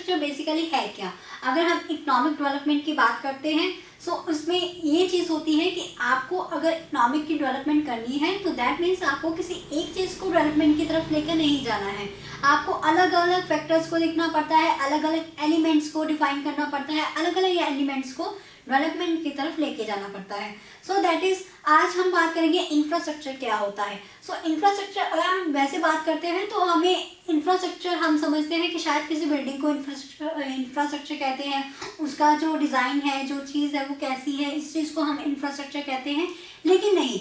Infrastructure basically है क्या? अगर हम इकोनॉमिक डेवलपमेंट की बात करते हैं सो उसमें ये चीज़ होती है कि आपको अगर इकोनॉमिक की डेवलपमेंट करनी है तो दैट मीन्स आपको किसी एक चीज़ को डेवलपमेंट की तरफ लेकर नहीं जाना है, आपको अलग अलग फैक्टर्स को देखना पड़ता है, अलग अलग एलिमेंट्स को डिफाइन करना पड़ता है, अलग अलग एलिमेंट्स को डेवलपमेंट की तरफ लेके जाना पड़ता है। सो दैट इज आज हम बात करेंगे इंफ्रास्ट्रक्चर क्या होता है। सो इंफ्रास्ट्रक्चर अगर हम वैसे बात करते हैं तो हमें इंफ्रास्ट्रक्चर हम समझते हैं कि शायद किसी बिल्डिंग को इंफ्रास्ट्रक्चर कहते हैं, उसका जो डिज़ाइन है, जो चीज़ है वो कैसी है, इस चीज़ को हम इंफ्रास्ट्रक्चर कहते हैं। लेकिन नहीं,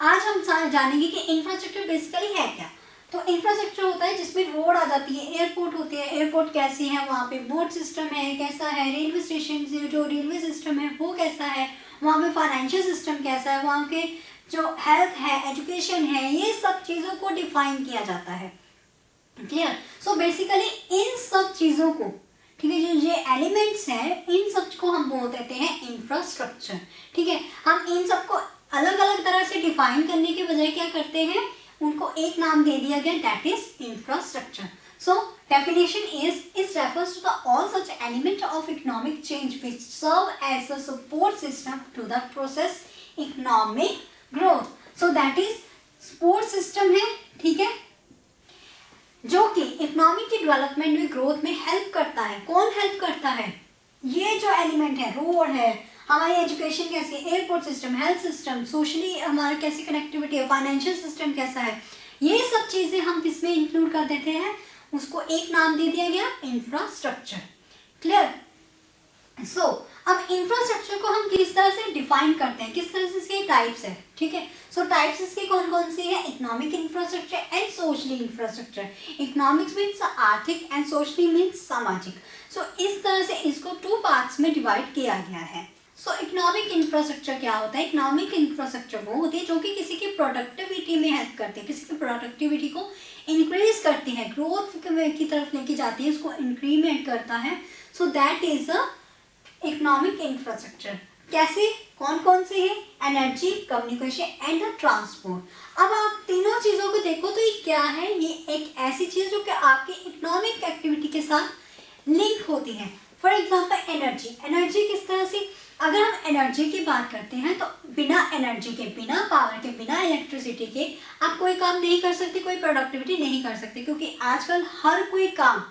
आज हम जानेंगे कि इंफ्रास्ट्रक्चर बेसिकली है क्या। तो इंफ्रास्ट्रक्चर होता है जिसमें रोड आ जाती है, एयरपोर्ट होते हैं, एयरपोर्ट कैसे हैं, वहाँ पे बोट सिस्टम है कैसा है, रेलवे स्टेशन जो रेलवे सिस्टम है वो कैसा है, वहाँ पे फाइनेंशियल सिस्टम कैसा है, वहाँ के जो हेल्थ है, एजुकेशन है, ये सब चीज़ों को डिफाइन किया जाता है। क्लियर? सो बेसिकली इन सब चीज़ों को, ठीक है, जो ये एलिमेंट्स हैं इन सब को हम बोल देते हैं इंफ्रास्ट्रक्चर। ठीक है, हम इन सबको अलग अलग तरह से डिफाइन करने के बजाय क्या करते हैं, उनको एक नाम दे दिया गया, that is infrastructure. So definition is it refers to the all such element of economic change which serve as a support system to the process economic growth. So that is support system है, ठीक है, जो कि economy की development में growth में help करता है। कौन हेल्प करता है? ये जो एलिमेंट है, रोड है, हमारी एजुकेशन कैसी है, airport system, health system, socially हमारा कैसी कनेक्टिविटी है, फाइनेंशियल सिस्टम कैसा है, ये सब चीज़ें हम किसमें इंक्लूड कर देते हैं, उसको एक नाम दे दिया गया इंफ्रास्ट्रक्चर। क्लियर? सो अब इंफ्रास्ट्रक्चर को हम किस तरह से डिफाइन करते हैं, किस तरह से इसके टाइप्स है, ठीक है। सो टाइप्स इसके कौन कौन से हैं? Economic infrastructure and socially infrastructure. Economics means आर्थिक एंड सोशली मीन्स सामाजिक। सो इस तरह से इसको टू पार्ट्स में डिवाइड किया गया है। सो इकोनॉमिक इंफ्रास्ट्रक्चर क्या होता है? इकोनॉमिक इंफ्रास्ट्रक्चर वो होती है जो कि किसी की प्रोडक्टिविटी में हेल्प करते हैं, किसी की प्रोडक्टिविटी को इंक्रीज करती है, ग्रोथ की तरफ लेके जाती है, उसको इंक्रीमेंट करता है। So that is a economic infrastructure. कैसे, कौन कौन से हैं? Energy, communication and transport. अब आप तीनों चीज़ों को देखो तो ये क्या है, ये एक ऐसी चीज़ जो कि आपकी इकोनॉमिक एक्टिविटी के साथ लिंक होती है। For example energy. एनर्जी किस तरह से, अगर हम एनर्जी की बात करते हैं तो बिना एनर्जी के, बिना पावर के, बिना इलेक्ट्रिसिटी के आप कोई काम नहीं कर सकते, कोई प्रोडक्टिविटी नहीं कर सकते, क्योंकि आजकल हर कोई काम,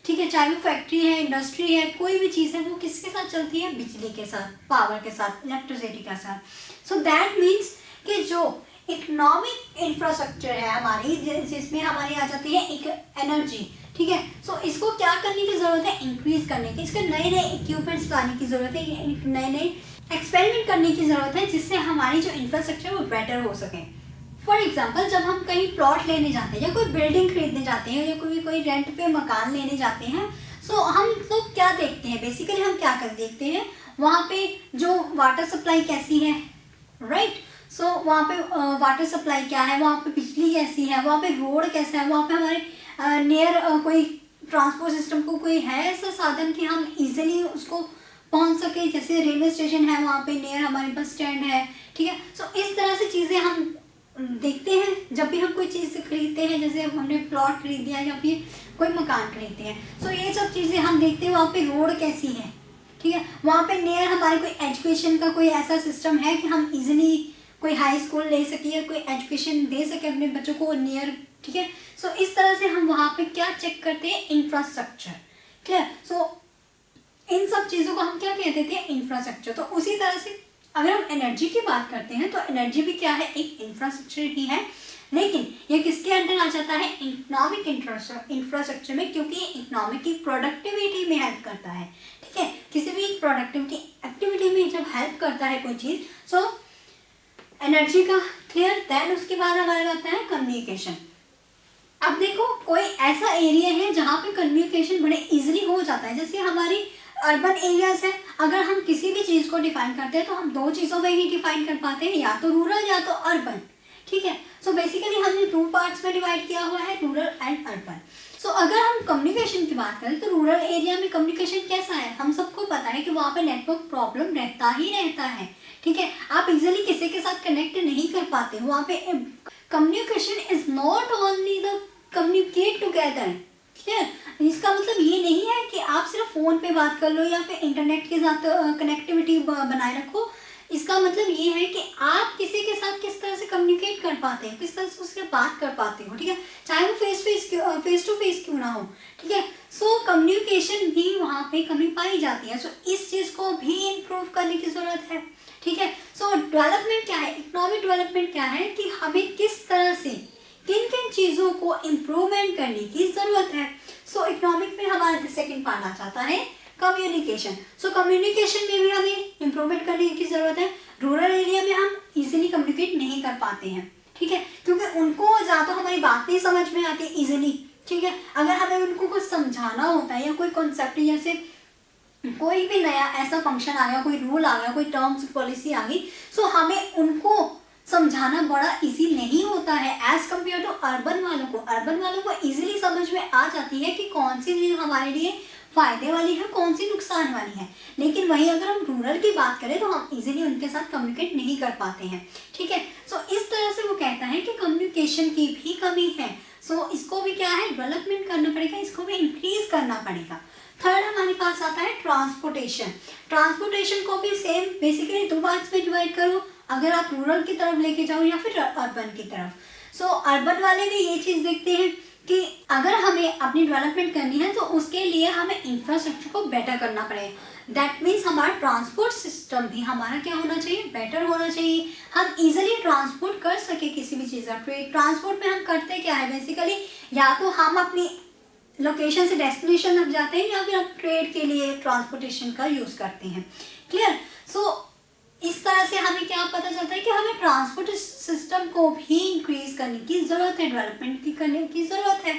ठीक है, चाहे वो फैक्ट्री है, इंडस्ट्री है, कोई भी चीज़ है, वो किसके साथ चलती है? बिजली के साथ, पावर के साथ, इलेक्ट्रिसिटी के साथ। सो दैट मीन्स कि जो इकोनॉमिक इंफ्रास्ट्रक्चर है हमारी, जिसमें हमारी आ जाती है एक एनर्जी, ठीक है। सो इसको क्या करने की ज़रूरत है? इंक्रीज करने की, इसके नए नए इक्विपमेंट्स लाने की ज़रूरत है, नए नए एक्सपेरिमेंट करने की ज़रूरत है, जिससे हमारी जो इंफ्रास्ट्रक्चर वो बेटर हो सके। फॉर एग्जाम्पल जब हम कहीं प्लॉट लेने जाते हैं या कोई बिल्डिंग खरीदने जाते हैं या कोई रेंट पे मकान लेने जाते हैं, सो हम लोग क्या देखते हैं? बेसिकली हम क्या कर देखते हैं, वहाँ पे जो वाटर सप्लाई कैसी है, राइट। सो वहाँ पे वाटर सप्लाई क्या है, वहाँ पे बिजली कैसी है, वहाँ पे रोड कैसा है, वहाँ पे हमारे नियर कोई ट्रांसपोर्ट सिस्टम को कोई है ऐसा साधन कि हम इजीली उसको पहुँच सके, जैसे रेलवे स्टेशन है, वहाँ पे नियर हमारे बस स्टैंड है, ठीक है। सो इस तरह से चीज़ें हम देखते हैं जब भी हम कोई चीज़ खरीदते हैं, जैसे हमने प्लॉट खरीद दिया या फिर कोई मकान खरीदते हैं। सो ये सब चीज़ें हम देखते हैं, वहाँ पे रोड कैसी है, ठीक है, वहाँ पे नियर हमारे कोई एजुकेशन का कोई ऐसा सिस्टम है कि हम इजीली कोई हाई स्कूल ले सके या कोई एजुकेशन दे सके अपने बच्चों को नियर, ठीक है। सो इस तरह से हम वहाँ पे क्या चेक करते हैं? इंफ्रास्ट्रक्चर। क्लियर? सो इन सब चीज़ों को हम क्या कह देते हैं? इंफ्रास्ट्रक्चर। तो उसी तरह से अगर हम एनर्जी की बात करते हैं तो एनर्जी भी क्या है? एक इंफ्रास्ट्रक्चर ही है, लेकिन ये किसके अंदर आ जाता है? इकोनॉमिक इंफ्रास्ट्रक्चर में, क्योंकि इकोनॉमिक की प्रोडक्टिविटी में हेल्प करता है, ठीक है। किसी भी प्रोडक्टिविटी एक्टिविटी में जब हेल्प करता है कोई चीज़, सो एनर्जी का। क्लियर? देन उसके बाद हमारे आता है कम्युनिकेशन। अब देखो कोई ऐसा एरिया है जहाँ पे कम्युनिकेशन बड़े इजीली हो जाता है, जैसे हमारी अर्बन एरियाज है। अगर हम किसी भी चीज़ को डिफाइन करते हैं तो हम दो चीज़ों में ही डिफाइन कर पाते हैं, या तो रूरल या तो अर्बन, ठीक है। सो बेसिकली हमने टू पार्ट्स में डिवाइड किया हुआ है, रूरल एंड अर्बन। सो अगर हम कम्युनिकेशन की बात करें तो रूरल एरिया में कम्युनिकेशन कैसा है? हम सबको पता है कि वहाँ पे नेटवर्क प्रॉब्लम रहता ही रहता है, ठीक है। आप इजीली किसी के साथ कनेक्ट नहीं कर पाते हो वहाँ पे। Communication is not only the communicate together, clear. इसका मतलब ये नहीं है कि आप सिर्फ फ़ोन पे बात कर लो या फिर इंटरनेट के साथ कनेक्टिविटी बनाए रखो। इसका मतलब ये है कि आप किसी के साथ किस तरह से कम्युनिकेट कर पाते हैं, किस तरह से उससे बात कर पाते हो, ठीक है, चाहे वो फेस टू फेस क्यों ना हो, ठीक है। सो कम्युनिकेशन भी वहाँ पे कमी पाई जाती है। सो इस चीज़ को भी इम्प्रूव करने की ज़रूरत है, ठीक है। सो डेवलपमेंट क्या है, इकोनॉमिक डेवलपमेंट क्या है कि हमें किस तरह से किन किन चीज़ों को इम्प्रूवमेंट करने की ज़रूरत है। सो इकोनॉमिक में हमारा सेकंड पार्ट आ जाता है कम्युनिकेशन। सो कम्युनिकेशन में भी हमें इम्प्रूवमेंट करने की ज़रूरत है। रूरल एरिया में हम इजीली कम्युनिकेट नहीं कर पाते हैं, ठीक है, क्योंकि उनको ज़्यादा हमारी बात नहीं समझ में आती इजीली, ठीक है। अगर हमें उनको कुछ समझाना होता है या कोई कॉन्सेप्ट, जैसे कोई भी नया ऐसा फंक्शन आ गया, कोई रूल आ गया, कोई टर्म्स पॉलिसी आ गई, सो हमें उनको समझाना बड़ा इजी नहीं होता है एज कम्पेयर टू अर्बन वालों को। अर्बन वालों को इजीली समझ में आ जाती है कि कौन सी चीज़ हमारे लिए फायदे वाली है, कौन सी नुकसान वाली है। लेकिन वहीं अगर हम रूरल की बात करें तो हम इजीली उनके साथ कम्युनिकेट नहीं कर पाते हैं, ठीक है। सो इस तरह से वो कहता है कि कम्युनिकेशन की भी कमी है। सो इसको भी क्या है, डेवलपमेंट करना पड़ेगा, इसको भी इंक्रीज करना पड़ेगा। थर्ड हमारे पास आता है ट्रांसपोर्टेशन। ट्रांसपोर्टेशन को भी सेम बेसिकली दो पार्ट्स में डिवाइड करो, अगर आप रूरल की तरफ लेके जाओ या फिर अर्बन की तरफ। सो अर्बन वाले भी ये चीज़ देखते हैं कि अगर हमें अपनी डेवलपमेंट करनी है तो उसके लिए हमें इंफ्रास्ट्रक्चर को बेटर करना पड़ेगा। दैट मीन्स हमारा ट्रांसपोर्ट सिस्टम भी हमारा क्या होना चाहिए, बेटर होना चाहिए। हम इजीली ट्रांसपोर्ट कर सके किसी भी चीज़ का। ट्रांसपोर्ट में हम करते क्या है बेसिकली, या तो हम अपनी लोकेशन से डेस्टिनेशन तक जाते हैं या फिर हम ट्रेड के लिए ट्रांसपोर्टेशन का यूज़ करते हैं, क्लियर। सो इस तरह से हमें क्या पता चलता है कि हमें ट्रांसपोर्ट सिस्टम को भी इंक्रीज करने की ज़रूरत है, डेवलपमेंट की करने की ज़रूरत है,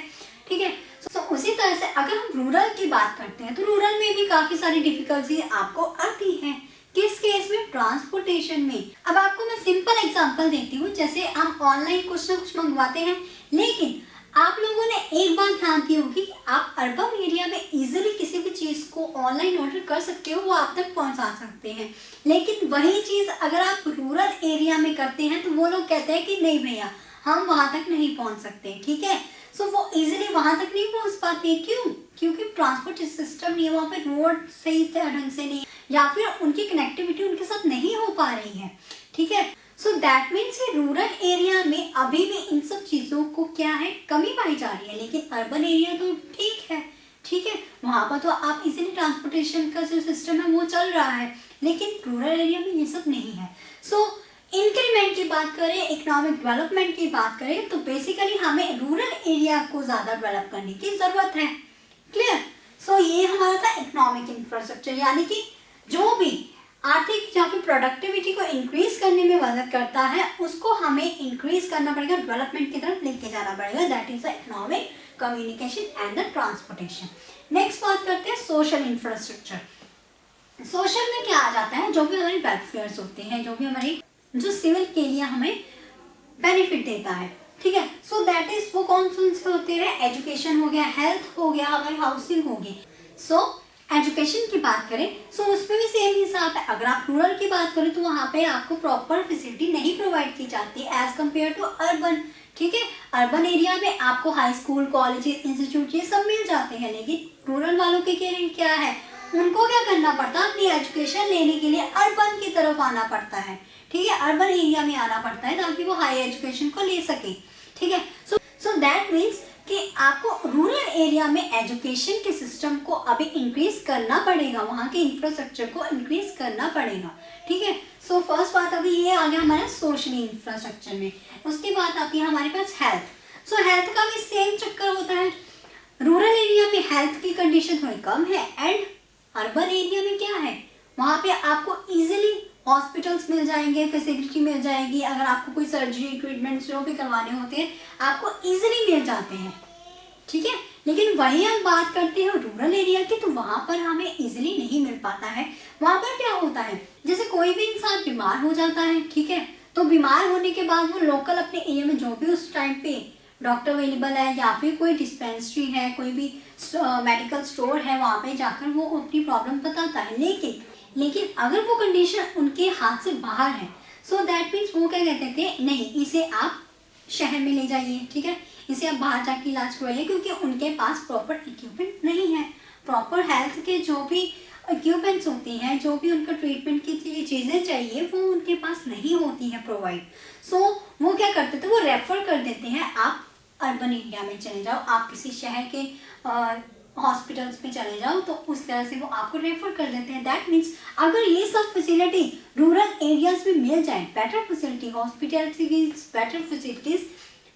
ठीक है। सो उसी तरह से अगर हम रूरल की बात करते हैं तो रूरल में भी काफ़ी सारी डिफिकल्टी आपको आती है। किस केस में, ट्रांसपोर्टेशन में। अब आपको मैं सिंपल एग्जांपल देती हूँ, जैसे हम ऑनलाइन कुछ ना कुछ मंगवाते हैं, लेकिन आप लोगों ने एक बात ध्यान दी होगी कि आप अर्बन एरिया में इजीली किसी भी चीज़ को ऑनलाइन ऑर्डर कर सकते हो, वो आप तक पहुंचा सकते हैं। लेकिन वही चीज़ अगर आप रूरल एरिया में करते हैं तो वो लोग कहते हैं कि नहीं भैया हम वहां तक नहीं पहुंच सकते, ठीक है। सो वो इजीली वहां तक नहीं पहुंच पाते, क्यों, क्योंकि ट्रांसपोर्ट सिस्टम नहीं है वहाँ पे, रोड सही ढंग से नहीं, या फिर उनकी कनेक्टिविटी उनके साथ नहीं हो पा रही है, ठीक है। So that means rural area में अभी भी इन सब चीज़ों को क्या है, कमी पाई जा रही है। लेकिन अर्बन एरिया तो ठीक है, ठीक है, वहाँ पर तो आप इजीली ट्रांसपोर्टेशन का जो सिस्टम है वो चल रहा है, लेकिन रूरल एरिया में ये सब नहीं है। सो इंक्रीमेंट की बात करें, इकोनॉमिक डेवलपमेंट की बात करें तो बेसिकली हमें रूरल एरिया को ज़्यादा डेवलप करने की ज़रूरत है, क्लियर। सो ये हमारा था इकोनॉमिक इंफ्रास्ट्रक्चर, यानी कि जो भी आर्थिक या फिर प्रोडक्टिविटी को इंक्रीज करने में मदद करता है उसको हमें इंक्रीज करना पड़ेगा, डेवलपमेंट की तरफ लेके जाना पड़ेगा। That is the economic, communication and the transportation. Next बात करते हैं सोशल इंफ्रास्ट्रक्चर। सोशल में क्या आ जाता है, जो भी हमारे वेलफेयर्स होते हैं, जो भी हमारी जो सिविल के लिए हमें बेनिफिट देता है, ठीक है। सो दैट इज वो कौन कौन से होते हैं, एजुकेशन हो गया, हेल्थ हो गया, हमारी हाउसिंग होगी। सो एजुकेशन की बात करें सो उसमें भी सेम हिसाब है। अगर आप रूरल की बात करें तो वहाँ पे आपको प्रॉपर फैसिलिटी नहीं प्रोवाइड की जाती एज कम्पेयर टू अर्बन, ठीक है। अर्बन एरिया में आपको हाई स्कूल, कॉलेज, इंस्टीट्यूट ये सब मिल जाते हैं, लेकिन रूरल वालों के क्या है, उनको क्या करना पड़ता है, अपनी एजुकेशन लेने के लिए अर्बन की तरफ आना पड़ता है, ठीक है, अर्बन एरिया में आना पड़ता है ताकि वो हाई एजुकेशन को ले सके, ठीक है। सो दैट मीन्स कि आपको रूरल एरिया में एजुकेशन के सिस्टम को अभी इंक्रीज करना पड़ेगा, वहाँ के इंफ्रास्ट्रक्चर को इंक्रीज करना पड़ेगा, ठीक है। सो फर्स्ट बात अभी ये आ गया हमारा सोशल इंफ्रास्ट्रक्चर में। उसके बाद आती है हमारे पास हेल्थ। सो हेल्थ का भी सेम चक्कर होता है। रूरल एरिया में हेल्थ की कंडीशन थोड़ी कम है एंड अर्बन एरिया में क्या है, वहाँ पे आपको इजीली हॉस्पिटल्स मिल जाएंगे, फैसिलिटी मिल जाएगी। अगर आपको कोई सर्जरी, ट्रीटमेंट्स जो भी करवाने होते हैं आपको इजीली मिल जाते हैं, ठीक है। लेकिन वही हम बात करते हैं रूरल एरिया की तो वहाँ पर हमें इजीली नहीं मिल पाता है। वहाँ पर क्या होता है, जैसे कोई भी इंसान बीमार हो जाता है, ठीक है, तो बीमार होने के बाद वो लोकल अपने एरिया में जो भी उस टाइम पे डॉक्टर अवेलेबल है या फिर कोई डिस्पेंसरी है, कोई भी मेडिकल स्टोर है, वहाँ पे जाकर वो अपनी प्रॉब्लम बताता है। लेकिन अगर वो कंडीशन उनके हाथ से बाहर है सो दैट मीन्स वो क्या कहते थे, नहीं इसे आप शहर में ले जाइए, ठीक है, इसे आप बाहर जाके इलाज करवाइए, क्योंकि उनके पास प्रॉपर इक्विपमेंट नहीं है। प्रॉपर हेल्थ के जो भी इक्विपमेंट्स होती हैं, जो भी उनका ट्रीटमेंट की चीज़ें चाहिए, वो उनके पास नहीं होती हैं प्रोवाइड। सो वो क्या करते थे, वो रेफ़र कर देते हैं, आप अर्बन एरिया में चले जाओ, आप किसी शहर के हॉस्पिटल्स में चले जाओ, तो उस तरह से वो आपको रेफ़र कर देते हैं। दैट मीन्स अगर ये सब फैसिलिटी रूरल एरियाज़ में मिल जाए, बेटर फैसिलिटी, हॉस्पिटलिटीज़, बेटर फैसिलिटीज़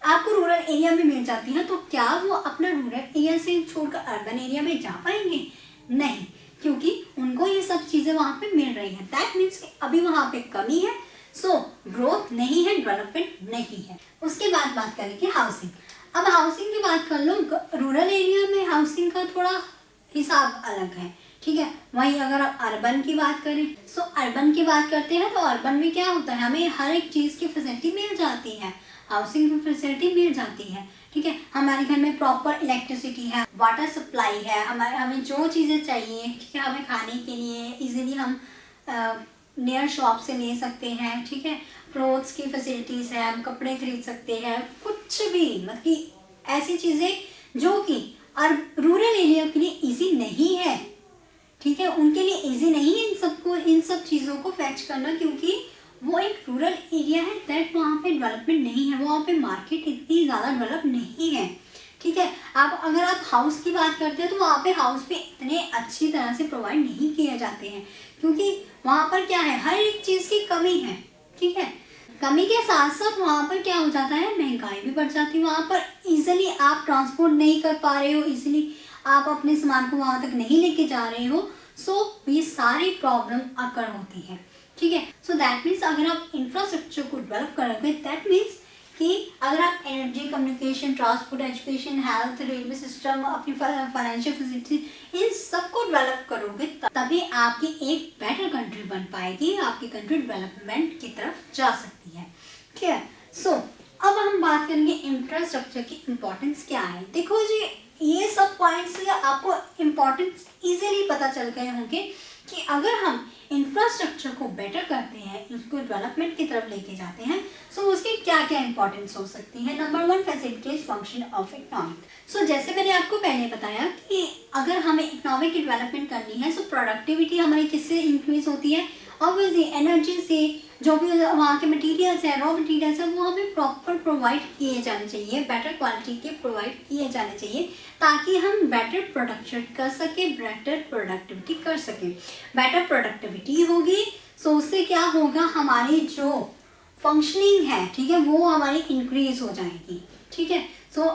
आपको रूरल एरिया में मिल जाती हैं, तो क्या वो अपना रूरल एरिया से छोड़कर अर्बन एरिया में जा पाएंगे? नहीं, क्योंकि उनको ये सब चीज़ें वहाँ पे मिल रही हैं। दैट मीन्स कि अभी वहाँ पे कमी है, सो ग्रोथ नहीं है, डेवलपमेंट नहीं है। उसके बाद बात करेंगे हाउसिंग। अब हाउसिंग की बात कर लो, रूरल एरिया में हाउसिंग का थोड़ा हिसाब अलग है, ठीक है। वहीं अगर आप अर्बन की बात करें, सो अर्बन की बात करते हैं तो अर्बन में क्या होता है, हमें हर एक चीज़ की फैसिलिटी मिल जाती है, हाउसिंग की फैसिलिटी मिल जाती है, ठीक है। हमारे घर में प्रॉपर इलेक्ट्रिसिटी है, वाटर सप्लाई है, हमें जो चीज़ें चाहिए, ठीक है, हमें खाने के लिए इजीली हम नियर शॉप से ले सकते हैं, ठीक है। क्लोथ्स की फैसिलिटीज़ है, हम कपड़े खरीद सकते हैं, कुछ भी, मतलब कि ऐसी चीज़ें जो कि रूरल एरिया के लिए इजी नहीं है, ठीक है, उनके लिए इजी नहीं है इन सब चीज़ों को फैच करना, क्योंकि वो एक रूरल एरिया है, दैट वहाँ पे डेवलपमेंट नहीं है, वहाँ पे मार्केट इतनी ज़्यादा डेवलप नहीं है, ठीक है। अगर आप हाउस की बात करते हैं तो वहाँ पे हाउस पे इतने अच्छी तरह से प्रोवाइड नहीं किए जाते हैं, क्योंकि वहाँ पर क्या है, हर एक चीज़ की कमी है, ठीक है। कमी के साथ साथ वहाँ पर क्या हो जाता है, महंगाई भी बढ़ जाती है, वहाँ पर इजीली आप ट्रांसपोर्ट नहीं कर पा रहे हो, इजीली आप अपने सामान को वहाँ तक नहीं लेके जा रहे हो, सो ये सारी प्रॉब्लम अकर होती है, ठीक है। सो दैट मीन्स अगर आप इंफ्रास्ट्रक्चर को डेवलप करोगे, दैट मीन्स कि अगर आप energy, communication, transport, education, health, railway system, अपनी फाइनेंशियल फैसिलिटी, इन सबको डेवलप करोगे, तभी आपकी एक बेटर कंट्री बन पाएगी, आपकी कंट्री डेवलपमेंट की तरफ जा सकती है, ठीक है। सो अब हम बात करेंगे इंफ्रास्ट्रक्चर की इम्पोर्टेंस क्या है। देखो जी, ये सब पॉइंट्स से आपको इम्पोर्टेंस इजीली पता चल गए होंगे कि अगर हम इंफ्रास्ट्रक्चर को बेटर करते हैं, उसको डेवलपमेंट की तरफ लेके जाते हैं, सो उसकी क्या क्या इंपॉर्टेंस हो सकती है। Number 1, facilities function of economic. So जैसे मैंने आपको पहले बताया कि अगर हमें इकोनॉमिक की डेवलपमेंट करनी है, सो प्रोडक्टिविटी हमारी किससे इंक्रीज होती है, ऑब्वियसली एनर्जी से। जो भी वहाँ के मटेरियल्स हैं, रॉ मटेरियल्स हैं, वो हमें प्रॉपर प्रोवाइड किए जाने चाहिए, बेटर क्वालिटी के प्रोवाइड किए जाने चाहिए, ताकि हम बेटर प्रोडक्शन कर सकें, बेटर प्रोडक्टिविटी कर सकें। बेटर प्रोडक्टिविटी होगी, सो उससे क्या होगा, हमारी जो फंक्शनिंग है, ठीक है, वो हमारी इंक्रीज हो जाएगी, ठीक है। सो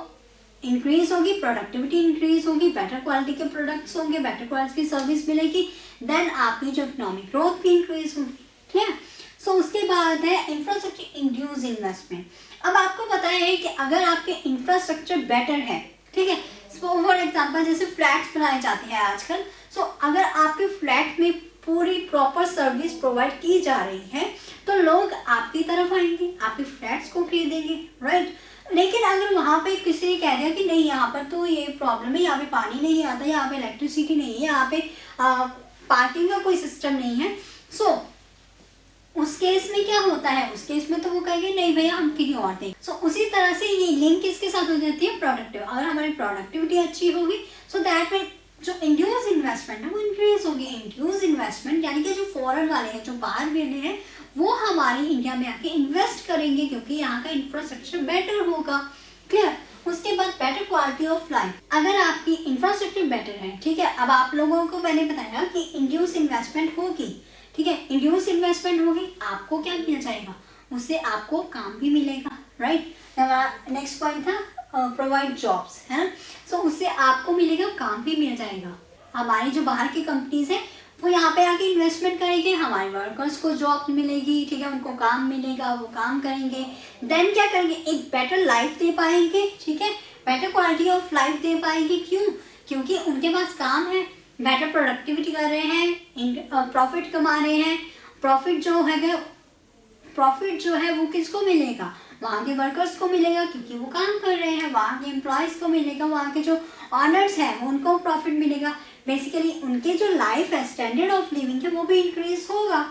इंक्रीज होगी, प्रोडक्टिविटी इंक्रीज होगी, बेटर क्वालिटी के प्रोडक्ट्स होंगे, बेटर क्वालिटी की सर्विस मिलेगी, देन आपकी जो इकोनॉमिक ग्रोथ भी इंक्रीज होगी, ठीक है। सो उसके बाद है इंफ्रास्ट्रक्चर इंड्यूस इन्वेस्टमेंट। अब आपको पता है कि अगर आपके इंफ्रास्ट्रक्चर बेटर है, ठीक है, फॉर एग्जांपल जैसे फ्लैट्स बनाए जाते हैं आजकल, सो अगर आपके फ्लैट में पूरी प्रॉपर सर्विस प्रोवाइड की जा रही है, तो लोग आपकी तरफ आएंगे, आपके फ्लैट्स को खरीदेंगे, राइट। लेकिन अगर वहाँ पे किसी ने कह दिया कि नहीं, यहाँ पर तो ये प्रॉब्लम है, यहाँ पे पानी नहीं आता, यहाँ पे इलेक्ट्रिसिटी नहीं है, यहाँ पे पार्किंग का कोई सिस्टम नहीं है, सो उस केस में क्या होता है, उस केस में तो वो कहेंगे नहीं भैया, हम कहीं और दें। सो उसी तरह से ये लिंक किसके साथ हो जाती है, प्रोडक्टिव। अगर हमारी प्रोडक्टिविटी अच्छी होगी, सो दैट मीन जो इंड्यूस इन्वेस्टमेंट है वो इंक्रीज होगी। इंड्यूस इन्वेस्टमेंट यानी कि जो फॉरेन वाले हैं, जो बाहर वाले हैं, वो हमारी इंडिया में आके इन्वेस्ट करेंगे, क्योंकि यहाँ का इंफ्रास्ट्रक्चर बेटर होगा, क्लियर। उसके बाद बेटर क्वालिटी ऑफ लाइफ। अगर आपकी इंफ्रास्ट्रक्चर बेटर है, ठीक है, अब आप लोगों को मैंने बताया कि इंड्यूस इन्वेस्टमेंट होगी, ठीक है, इंड्यूस इन्वेस्टमेंट होगी, आपको क्या मिल जाएगा, उससे आपको काम भी मिलेगा, राइट। नेक्स्ट पॉइंट था प्रोवाइड जॉब्स, है ना। सो उससे आपको मिलेगा, काम भी मिल जाएगा। हमारी जो बाहर की कंपनीज हैं, वो यहाँ पे आके इन्वेस्टमेंट करेंगे, हमारे वर्कर्स को जॉब मिलेगी, ठीक है, उनको काम मिलेगा, वो काम करेंगे, देन क्या करेंगे, एक बेटर लाइफ दे पाएंगे, ठीक है, बेटर क्वालिटी ऑफ लाइफ दे पाएंगे। क्यों, क्योंकि उनके पास काम है, बेटर प्रोडक्टिविटी कर रहे हैं, प्रॉफिट कमा रहे हैं। प्रॉफिट जो है वो किसको मिलेगा, वहाँ के वर्कर्स को मिलेगा, क्योंकि वो काम कर रहे हैं, वहाँ के एम्प्लॉयज़ को मिलेगा, वहाँ के जो ऑनर्स हैं उनको प्रॉफिट मिलेगा। बेसिकली उनके जो लाइफ है, स्टैंडर्ड ऑफ लिविंग है, वो भी इंक्रीज होगा,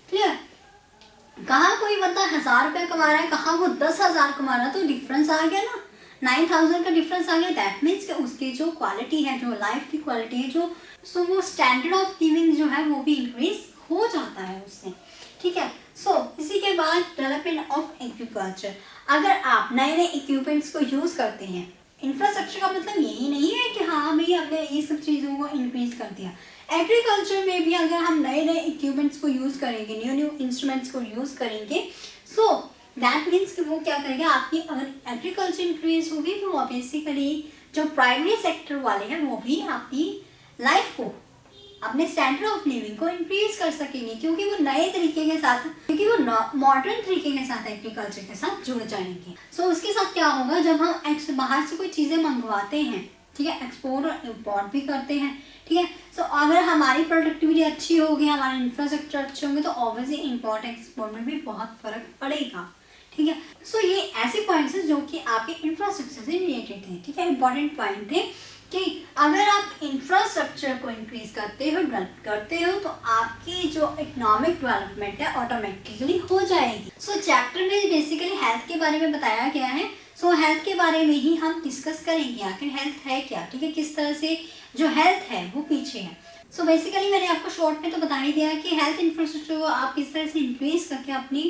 क्लियर। कहाँ कोई बंदा 1000 रुपया कमा रहा है, कहाँ वो 10,000 कमा रहा है, तो डिफरेंस आ गया ना, 9,000 का डिफरेंस आ गया, दैट मीन्स कि उसकी जो क्वालिटी है, जो लाइफ की क्वालिटी है, जो सो वो स्टैंडर्ड ऑफ लिविंग जो है वो भी इंक्रीज हो जाता है उससे, ठीक है। सो इसी के बाद डेवलपमेंट ऑफ एग्रीकल्चर। अगर आप नए नए इक्विपमेंट्स को यूज़ करते हैं, इंफ्रास्ट्रक्चर का मतलब यही नहीं है कि हाँ हमें हमने ये सब चीज़ों को इंक्रीज कर दिया। एग्रीकल्चर में भी अगर हम नए नए इक्विपमेंट्स को यूज़ करेंगे, न्यू न्यू इंस्ट्रूमेंट्स को यूज़ करेंगे, सो दैट मीन्स कि वो क्या करेगा, आपकी अगर एग्रीकल्चर इंक्रीज होगी तो बेसिकली जो प्राइमरी सेक्टर वाले हैं वो भी आपकी लाइफ को, अपने स्टैंडर्ड ऑफ लिविंग को इंक्रीज कर सकेंगे, क्योंकि वो नए तरीके के साथ, क्योंकि वो मॉडर्न तरीके के साथ एग्रीकल्चर के साथ जुड़ जाएंगे। सो उसके साथ क्या होगा, जब हम बाहर से कोई चीज़ें मंगवाते हैं, ठीक है, एक्सपोर्ट और इम्पोर्ट भी करते हैं, ठीक है। सो अगर हमारी प्रोडक्टिविटी अच्छी होगी, हमारे इंफ्रास्ट्रक्चर अच्छे होंगे, तो ऑब्वियसली इम्पोर्ट एक्सपोर्ट में भी बहुत फर्क पड़ेगा, ठीक है। सो ये ऐसे पॉइंट्स हैं जो कि आपके इंफ्रास्ट्रक्चर से रिलेटेड थे, ठीक है, इंपॉर्टेंट पॉइंट थे कि अगर आप इंफ्रास्ट्रक्चर को इंक्रीज करते हो, डेवलप करते हो, तो आपकी जो इकोनॉमिक डेवलपमेंट है ऑटोमेटिकली हो जाएगी। सो चैप्टर में बेसिकली हेल्थ के बारे में बताया गया है। सो हेल्थ के बारे में ही हम डिस्कस करेंगे, आखिर हेल्थ है क्या, ठीक है, किस तरह से जो हेल्थ है वो पीछे है। सो बेसिकली मैंने आपको शॉर्ट में तो बता ही दिया कि हेल्थ इंफ्रास्ट्रक्चर को आप किस तरह से इंक्रीज करके अपनी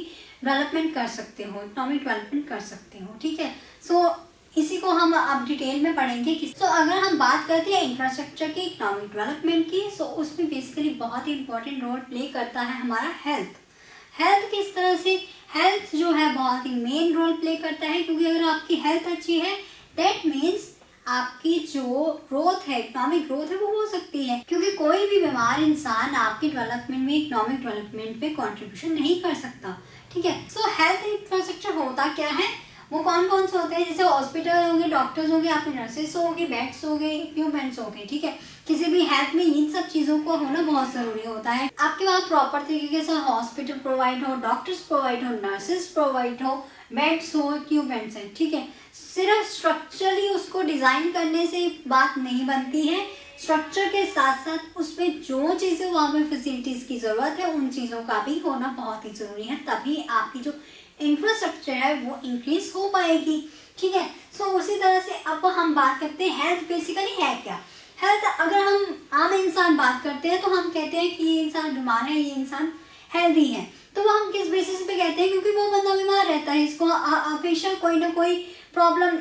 डेवलपमेंट कर सकते हो, इकोनॉमिक डेवलपमेंट कर सकते हो, ठीक है। सो इसी को हम अब डिटेल में पढ़ेंगे। तो अगर हम बात करते हैं इंफ्रास्ट्रक्चर की, इकोनॉमिक डेवलपमेंट की, सो उसमें बेसिकली बहुत ही इंपॉर्टेंट रोल प्ले करता है हमारा हेल्थ। हेल्थ किस तरह से, हेल्थ जो है बहुत ही मेन रोल प्ले करता है, क्योंकि अगर आपकी हेल्थ अच्छी है दैट मीन्स आपकी जो ग्रोथ है, इकोनॉमिक ग्रोथ है, वो हो सकती है, क्योंकि कोई भी बीमार इंसान आपकी डेवलपमेंट में, इकोनॉमिक डेवलपमेंट पे कंट्रीब्यूशन नहीं कर सकता, ठीक है। सो हेल्थ इंफ्रास्ट्रक्चर होता क्या है, वो कौन कौन से होते हैं, जैसे हॉस्पिटल होंगे, डॉक्टर्स होंगे, आपके नर्सेस होंगे, बेड्स होंगे, इक्विपमेंट्स होंगे, ठीक है। किसी भी हेल्थ में इन सब चीज़ों को होना बहुत ज़रूरी होता है। आपके पास प्रॉपर तरीके से हॉस्पिटल प्रोवाइड हो, डॉक्टर्स प्रोवाइड हो, नर्सेस प्रोवाइड हो, बेड्स हो, इक्विपमेंट्स हैं, ठीक है। सिर्फ स्ट्रक्चरली उसको डिज़ाइन करने से बात नहीं बनती है, स्ट्रक्चर के साथ साथ उसमें जो चीज़ें वहाँ पे फैसिलिटीज़ की ज़रूरत है उन चीज़ों का भी होना बहुत ही ज़रूरी है, तभी आपकी जो इंफ्रास्ट्रक्चर है वो इंक्रीज हो पाएगी, ठीक है। सो उसी तरह से अब हम बात करते हैं हेल्थ बेसिकली है क्या। हेल्थ, अगर हम आम इंसान बात करते हैं तो हम कहते हैं कि ये इंसान बीमार है, ये इंसान हेल्दी है, तो वो हम किस बेसिस पे कहते हैं, क्योंकि वो बंदा बीमार रहता है, इसको हमेशा कोई ना कोई प्रॉब्लम,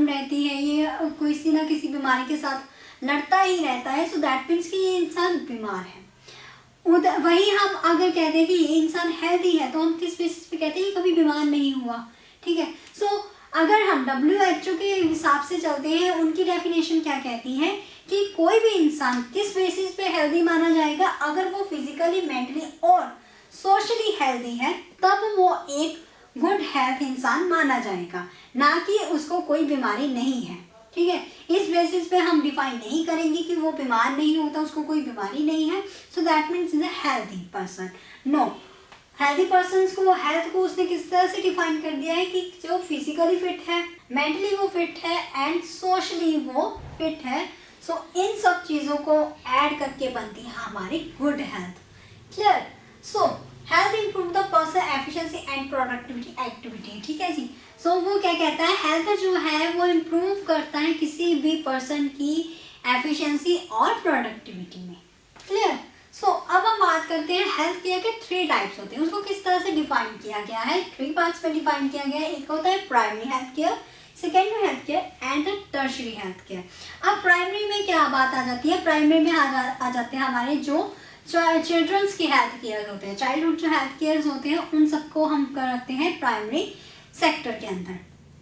रहती है, ये किसी ना किसी बीमारी के साथ लड़ता ही रहता है, सो दैट मीन्स कि ये इंसान बीमार है। वही हम अगर कहते हैं कि ये इंसान हेल्दी है, तो हम किस बेसिस पे कहते हैं, ये कभी बीमार नहीं हुआ, ठीक है। सो अगर हम WHO के हिसाब से चलते हैं, उनकी डेफिनेशन क्या कहती है कि कोई भी इंसान किस बेसिस पे हेल्दी माना जाएगा, अगर वो फिजिकली, मेंटली और सोशली हेल्दी है, तब वो एक गुड हेल्थ इंसान माना जाएगा, ना कि उसको कोई बीमारी नहीं है, ठीक है। इस बेसिस पे हम डिफाइन नहीं करेंगे कि वो बीमार नहीं होता, उसको कोई बीमारी नहीं है, so that means is a healthy person. No, healthy person को, हेल्थ को उसने किस तरह से डिफाइन कर दिया है कि जो फिजिकली फिट है, मेंटली वो फिट है एंड सोशली वो फिट है। सो इन सब चीज़ों को ऐड करके बनती है हमारी good health, clear. So health improve the person efficiency and productivity activity, ठीक है जी। सो वो क्या कहता है, हेल्थ जो है वो इम्प्रूव करता है किसी भी पर्सन की एफिशिएंसी और प्रोडक्टिविटी में, क्लियर। सो अब हम बात करते हैं हेल्थ केयर के 3 टाइप्स होते हैं, उसको किस तरह से डिफाइन किया गया है, 3 पार्ट्स में डिफाइन किया गया है। एक होता है primary health care, secondary health care and the tertiary health care. अब प्राइमरी में क्या बात आ जाती है, प्राइमरी में आ जाते हैं हमारे जो चिल्ड्रंस की हेल्थ केयर होते हैं, चाइल्डहुड जो हेल्थ केयर होते हैं, उन सबको हम करते हैं प्राइमरी सेक्टर के अंदर,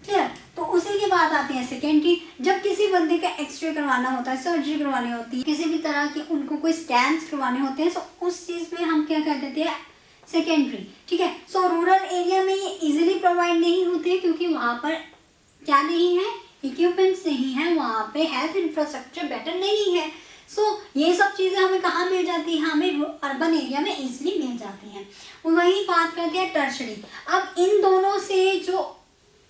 क्लियर। तो उसी के बाद आती है सेकेंडरी, जब किसी बंदे का एक्सरे करवाना होता है, सर्जरी करवानी होती है, किसी भी तरह की उनको कोई स्कैन्स करवाने होते हैं, सो उस चीज़ में हम क्या कर देते हैं, सेकेंडरी, ठीक है। सो रूरल एरिया में ये इजीली प्रोवाइड नहीं होते, क्योंकि वहाँ पर क्या नहीं है, इक्विपमेंट्स नहीं है, वहाँ पे हेल्थ इंफ्रास्ट्रक्चर बेटर नहीं है। सो ये सब चीज़ें हमें कहाँ मिल जाती है, हमें अर्बन एरिया में इजीली मिल जाती हैं। वही बात करते हैं टर्शरी। अब इन दोनों से जो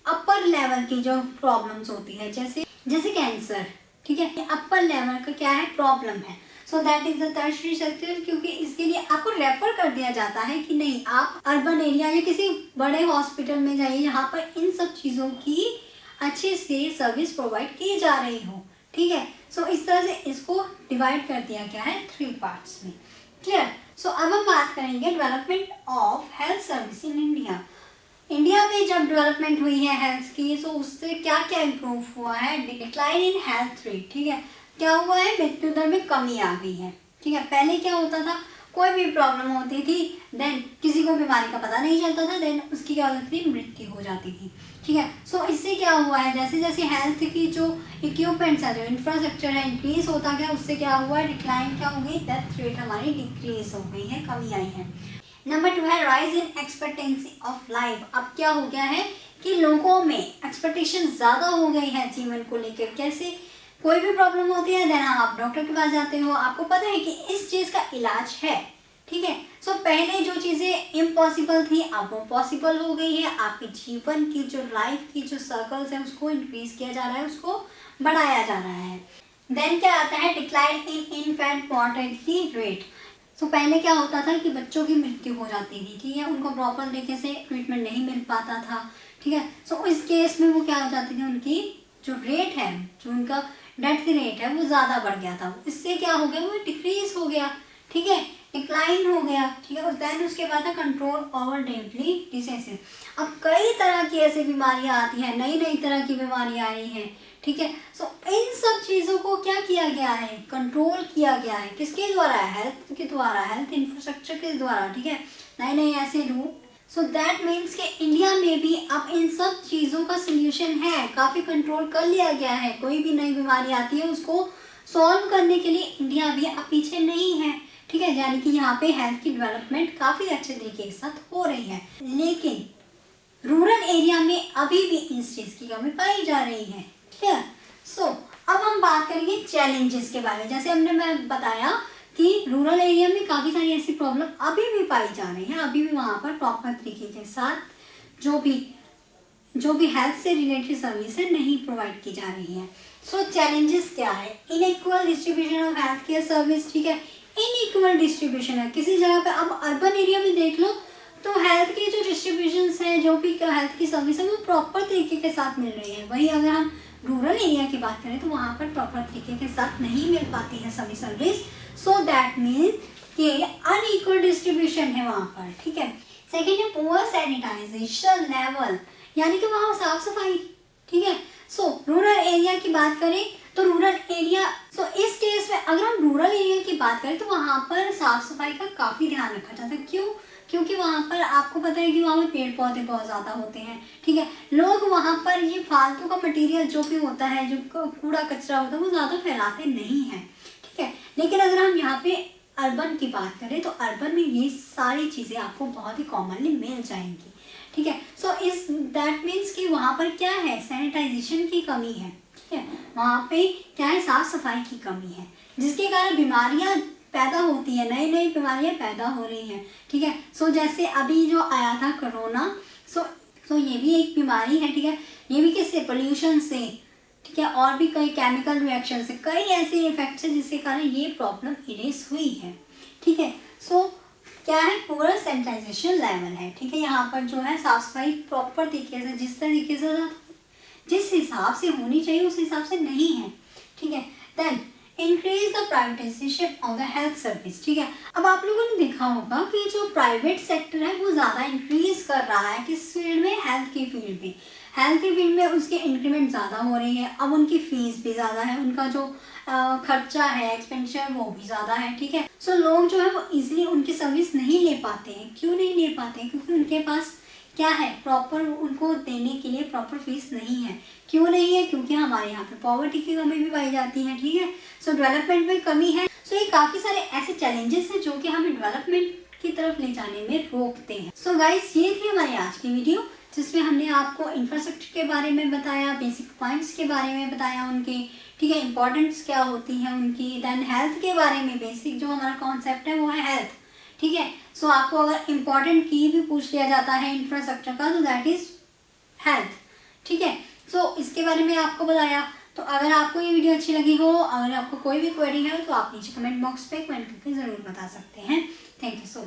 अपर लेवल की जो प्रॉब्लम्स होती है, जैसे कैंसर, ठीक है, अपर लेवल का क्या है प्रॉब्लम है, so that is the tertiary sector, क्योंकि इसके लिए आपको रेफर कर दिया जाता है कि नहीं आप अर्बन एरिया या किसी बड़े हॉस्पिटल में जाइए जहाँ पर इन सब चीज़ों की अच्छे से सर्विस प्रोवाइड की जा रही हो, ठीक है। सो इस तरह से इसको डिवाइड कर दिया गया है 3 पार्ट्स में, क्लियर। सो अब हम बात करेंगे development of health service in India. India में जब डेवलपमेंट हुई है हेल्थ की, तो उससे क्या क्या इम्प्रूव हुआ है। डिक्लाइन इन हेल्थ रेट, ठीक है, क्या हुआ है, मृत्यु दर में कमी आ गई है, ठीक है। पहले क्या होता था, कोई भी प्रॉब्लम होती थी देन किसी को बीमारी का पता नहीं चलता था, देन उसकी क्या होती थी, मृत्यु हो जाती थी, ठीक है। सो इससे क्या हुआ है, जैसे जैसे हेल्थ की जो इक्विपमेंट्स है, जो इंफ्रास्ट्रक्चर है, इंक्रीज होता गया, उससे क्या हुआ है, डिक्लाइन क्या हो गई, डेथ रेट हमारी डिक्रीज हो गई है, कमी आई है। नंबर 2 है rise in expectancy of life. अब क्या हो गया है कि लोगों में एक्सपेक्टेशन ज़्यादा हो गई है जीवन को लेकर। कैसे, कोई भी प्रॉब्लम होती है देन आप डॉक्टर के पास जाते हो, आपको पता है कि इस चीज़ का इलाज है, ठीक है। सो पहले जो चीज़ें इम्पॉसिबल थी अब वो पॉसिबल हो गई है। आपके जीवन की जो लाइफ की जो सर्कल्स है उसको इंक्रीज किया जा रहा है, उसको बढ़ाया जा रहा है। देन क्या आता है, decline in infant mortality rate. So पहले क्या होता था कि बच्चों की मृत्यु हो जाती थी, ठीक है, उनको प्रॉपर तरीके से ट्रीटमेंट नहीं मिल पाता था, ठीक है। सो इस केस में वो क्या हो जाती थी, उनकी जो रेट है, जो उनका डेथ रेट है वो ज़्यादा बढ़ गया था। इससे क्या हो गया, वो डिक्रीज हो गया, ठीक है, डिक्लाइन हो गया, ठीक है। देन उसके बाद है कंट्रोल ओवर डेडली डिसीजेस। अब कई तरह की ऐसी बीमारियां आती हैं, नई नई तरह की बीमारियां आ रही हैं, ठीक है। सो इन सब चीज़ों को क्या किया गया है, कंट्रोल किया गया है, किसके द्वारा, हेल्थ के द्वारा, हेल्थ इंफ्रास्ट्रक्चर के द्वारा, ठीक है, नए नए ऐसे रूल। सो दैट मीन्स कि इंडिया में भी अब इन सब चीज़ों का सोल्यूशन है, काफ़ी कंट्रोल कर लिया गया है। कोई भी नई बीमारी आती है उसको सॉल्व करने के लिए इंडिया भी अब पीछे नहीं है, ठीक है। यानी कि यहाँ पे हेल्थ की डेवलपमेंट काफ़ी अच्छे तरीके के साथ हो रही है, लेकिन रूरल एरिया में अभी भी इस चीज़ की कमी पाई जा रही है, क्लियर। सो अब हम बात करेंगे चैलेंजेस के बारे में। जैसे हमने मैं बताया कि रूरल एरिया में काफ़ी सारी ऐसी प्रॉब्लम अभी भी पाई जा रही हैं, अभी भी वहाँ पर प्रॉपर तरीके के साथ जो भी हेल्थ से रिलेटेड सर्विस है नहीं प्रोवाइड की जा रही है। सो चैलेंजेस क्या है, inequal distribution of health care service, ठीक है, इनइक्वल डिस्ट्रीब्यूशन है किसी जगह पे। अब अर्बन एरिया में देख लो तो हेल्थ की जो डिस्ट्रीब्यूशंस है, जो भी हेल्थ की सर्विस है वो प्रॉपर तरीके के साथ मिल रही है। वहीं अगर हम रूरल एरिया की बात करें तो वहाँ पर प्रॉपर तरीके के साथ नहीं मिल पाती है सभी सर्विस। सो दैट मीन्स कि अनइक्वल डिस्ट्रीब्यूशन है वहाँ पर, ठीक है। सेकेंड है पुअर सैनिटाइजेशन लेवल, यानी कि वहाँ साफ सफाई, ठीक है। सो रूरल एरिया की बात करें तो रूरल एरिया, सो इस केस में अगर हम रूरल एरिया की बात करें तो वहाँ पर साफ सफाई का काफ़ी ध्यान रखा जाता है। क्यों, क्योंकि वहाँ पर आपको पता है कि वहाँ पर पेड़ पौधे बहुत ज़्यादा होते हैं, ठीक है। लोग वहाँ पर ये फालतू का मटेरियल जो भी होता है, जो कूड़ा कचरा होता है वो ज़्यादा फैलाते नहीं हैं, ठीक है। लेकिन अगर हम यहाँ पे अर्बन की बात करें तो अर्बन में ये सारी चीज़ें आपको बहुत ही कॉमनली मिल जाएंगी, ठीक है। सो इस दैट मीन्स कि वहाँ पर क्या है, सैनिटाइजेशन की कमी है, ठीक है, वहाँ पे क्या है, साफ सफाई की कमी है, जिसके कारण बीमारियाँ पैदा होती है, नई नई बीमारियाँ पैदा हो रही हैं, ठीक है। सो जैसे अभी जो आया था कोरोना, सो ये भी एक बीमारी है, ठीक है, ये भी किससे, पोल्यूशन से, ठीक है, और भी कई केमिकल रिएक्शन से, कई ऐसे इफेक्ट्स हैं जिसके कारण ये प्रॉब्लम इरेज हुई है, ठीक है। सो क्या है, पूरा सैनिटाइजेशन लेवल है, ठीक है, यहाँ पर जो है साफ सफाई प्रॉपर तरीके से, जिस तरीके से जिस हिसाब से होनी चाहिए उस हिसाब से नहीं है, ठीक है। Then increase the privatization of the health service, ठीक है। अब आप लोगों ने देखा होगा कि जो प्राइवेट सेक्टर है वो ज़्यादा इंक्रीज कर रहा है किस फील्ड में, हेल्थ की फील्ड में। हेल्थ की फील्ड में उसके इंक्रीमेंट ज़्यादा हो रही है, अब उनकी फीस भी ज़्यादा है, उनका जो खर्चा है, एक्सपेंडिचर वो भी ज़्यादा है, ठीक है। सो लोग जो है वो इजीली उनकी सर्विस नहीं ले पाते हैं। क्यों नहीं ले पाते हैं, क्योंकि उनके पास क्या है, प्रॉपर उनको देने के लिए प्रॉपर फीस नहीं है। क्यों नहीं है, क्योंकि हमारे यहाँ पे पॉवर्टी की कमी भी पाई जाती है, ठीक है। सो डेवलपमेंट में कमी है। सो ये काफ़ी सारे ऐसे चैलेंजेस हैं जो कि हमें डेवलपमेंट की तरफ ले जाने में रोकते हैं। सो गाइस, ये थी हमारी आज की वीडियो जिसमें हमने आपको इंफ्रास्ट्रक्चर के बारे में बताया, बेसिक पॉइंट्स के बारे में बताया उनके, ठीक है, इंपॉर्टेंस क्या होती है उनकी। देन हेल्थ के बारे में बेसिक जो हमारा कॉन्सेप्ट है वो है हेल्थ, ठीक है। सो आपको अगर इम्पॉर्टेंट की भी पूछ लिया जाता है इंफ्रास्ट्रक्चर का तो दैट इज हेल्थ, ठीक है। सो इसके बारे में आपको बताया। तो अगर आपको ये वीडियो अच्छी लगी हो, अगर आपको कोई भी क्वेरी है तो आप नीचे कमेंट बॉक्स पे कमेंट करके ज़रूर बता सकते हैं। Thank you so much.